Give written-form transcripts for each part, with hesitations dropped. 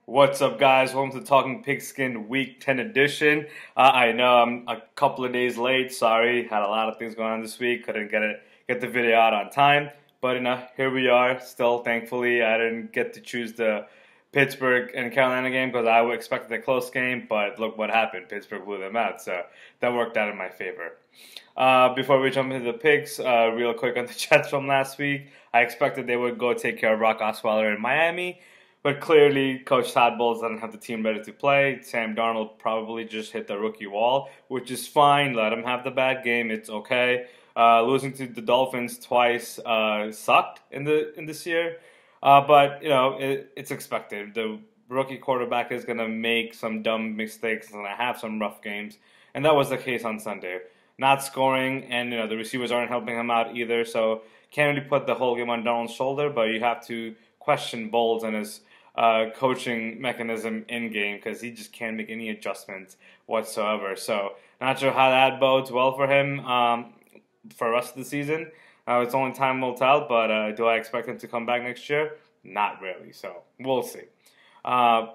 What's up, guys? Welcome to Talking Pigskin Week 10 edition. I know I'm a couple of days late. Sorry, had a lot of things going on this week. Couldn't get the video out on time. But here we are. Still, thankfully, I didn't get to choose the Pittsburgh and Carolina game because I expected a close game. But look what happened. Pittsburgh blew them out, so that worked out in my favor. Before we jump into the picks, real quick on the Jets from last week. I expected they would go take care of Brock Osweiler in Miami. But clearly, Coach Todd Bowles doesn't have the team ready to play. Sam Darnold probably just hit the rookie wall, which is fine. Let him have the bad game. It's okay. Losing to the Dolphins twice sucked in this year, but it's expected. The rookie quarterback is going to make some dumb mistakes and have some rough games, and that was the case on Sunday. Not scoring, and the receivers aren't helping him out either. So can't really put the whole game on Darnold's shoulder, but you have to question Bowles and his coaching mechanism in game because he just can't make any adjustments whatsoever. So not sure how that bodes well for him for the rest of the season. It's only time will tell, but do I expect him to come back next year? Not really. So we'll see. I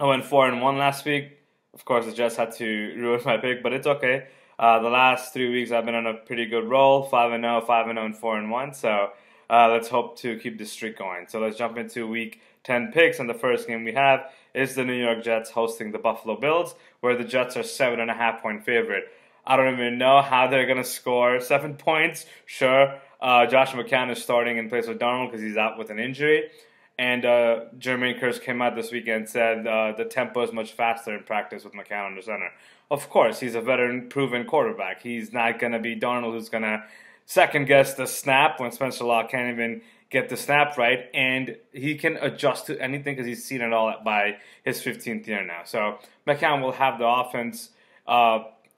went 4-1 last week. Of course, the Jets had to ruin my pick, but it's okay. The last 3 weeks I've been on a pretty good roll, 5-0, 5-0, and 4-1. So let's hope to keep this streak going. So let's jump into Week 10 picks, and the first game we have is the New York Jets hosting the Buffalo Bills, where the Jets are 7.5-point favorite. I don't even know how they're going to score 7 points. Sure, Josh McCown is starting in place of Darnold because he's out with an injury. And Jermaine Kearse came out this weekend and said the tempo is much faster in practice with McCown under center. Of course, he's a veteran, proven quarterback. He's not going to be Darnold who's going to second-guess the snap when Spencer Law can't even get the snap right, and he can adjust to anything because he's seen it all by his 15th year now. So McCown will have the offense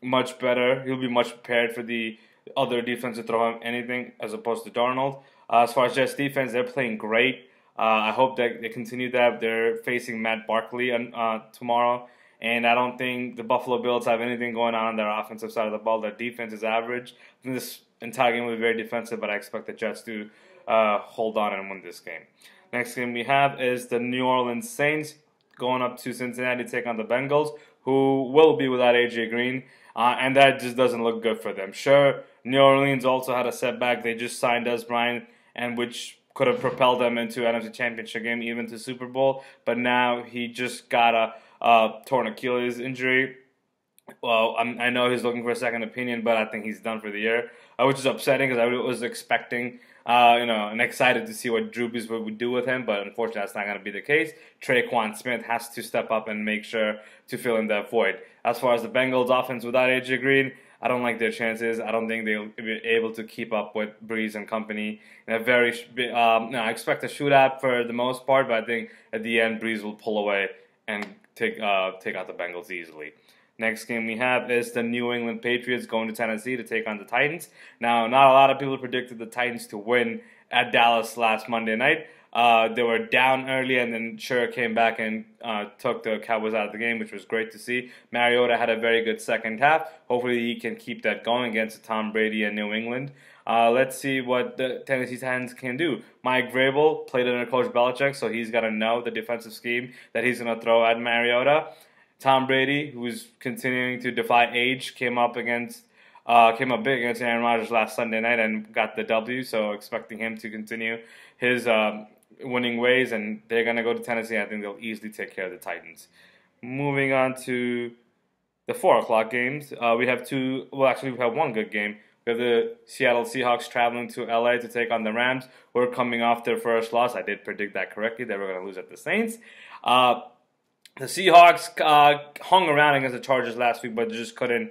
much better. He'll be much prepared for the other defense to throw him anything as opposed to Darnold. As far as Jets defense, they're playing great. I hope that they continue that. They're facing Matt Barkley tomorrow, and I don't think the Buffalo Bills have anything going on their offensive side of the ball. Their defense is average. I think this entire game will be very defensive, but I expect the Jets to hold on and win this game. Next game we have is the New Orleans Saints going up to Cincinnati to take on the Bengals, who will be without A.J. Green, and that just doesn't look good for them. Sure, New Orleans also had a setback. They just signed Des Bryant, and which could have propelled them into NFC Championship game, even to Super Bowl, but now he just got a torn Achilles injury. Well, I know he's looking for a second opinion, but I think he's done for the year, which is upsetting because I was expecting, and excited to see what Drew Brees would do with him, but unfortunately that's not going to be the case. Traquan Smith has to step up and make sure to fill in that void. As far as the Bengals offense without A.J. Green, I don't like their chances. I don't think they'll be able to keep up with Brees and company. I expect a shootout for the most part, but I think at the end Brees will pull away and take out the Bengals easily. Next game we have is the New England Patriots going to Tennessee to take on the Titans. Now, not a lot of people predicted the Titans to win at Dallas last Monday night. They were down early and then sure came back and took the Cowboys out of the game, which was great to see. Mariota had a very good second half. Hopefully he can keep that going against Tom Brady and New England. Let's see what the Tennessee Titans can do. Mike Vrabel played under Coach Belichick, so he's got to know the defensive scheme that he's going to throw at Mariota. Tom Brady, who's continuing to defy age, came up big against Aaron Rodgers last Sunday night and got the W. So expecting him to continue his winning ways, and they're going to go to Tennessee. I think they'll easily take care of the Titans. Moving on to the 4 o'clock games, we have one good game. We have the Seattle Seahawks traveling to LA to take on the Rams. We're coming off their first loss. I did predict that correctly. They were going to lose at the Saints. The Seahawks hung around against the Chargers last week, but just couldn't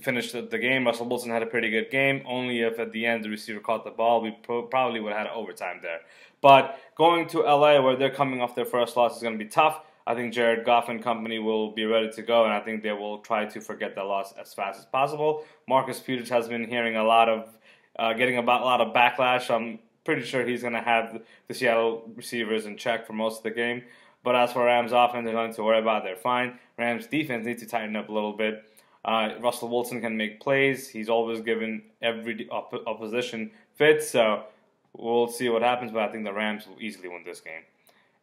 finish the game. Russell Wilson had a pretty good game. Only if at the end the receiver caught the ball, we probably would have had overtime there. But going to LA, where they're coming off their first loss, is going to be tough. I think Jared Goff and company will be ready to go, and I think they will try to forget that loss as fast as possible. Marcus Peters has been hearing getting a lot of backlash. I'm pretty sure he's going to have the Seattle receivers in check for most of the game. But as for Rams offense, there's nothing to worry about. They're fine. Rams defense needs to tighten up a little bit. Russell Wilson can make plays. He's always given every opposition fits. So we'll see what happens. But I think the Rams will easily win this game.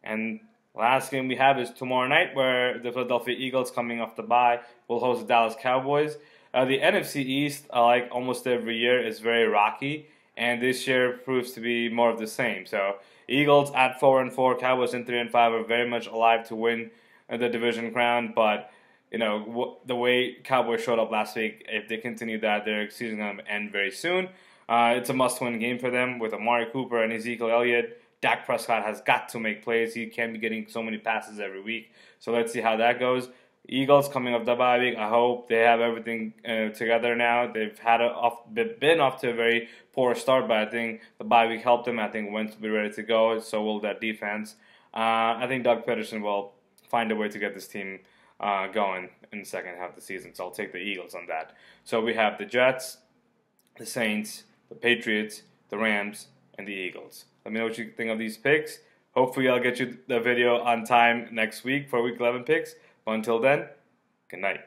And Last game we have is tomorrow night, where the Philadelphia Eagles, coming off the bye, will host the Dallas Cowboys. The NFC East, like almost every year, is very rocky, and this year proves to be more of the same. So Eagles at 4-4, Cowboys in 3-5 are very much alive to win the division crown. But you know the way Cowboys showed up last week, if they continue that, their season going to end very soon. It's a must-win game for them with Amari Cooper and Ezekiel Elliott. Dak Prescott has got to make plays. He can't be getting so many passes every week. So let's see how that goes. Eagles coming off the bye week. I hope they have everything together now. They've been off to a very poor start, but I think the bye week helped them. I think Wentz will be ready to go. So will that defense. I think Doug Peterson will find a way to get this team going in the second half of the season. So I'll take the Eagles on that. So we have the Jets, the Saints, the Patriots, the Rams, and the Eagles. Let me know what you think of these picks. Hopefully I'll get you the video on time next week for Week 11 picks. But until then, good night.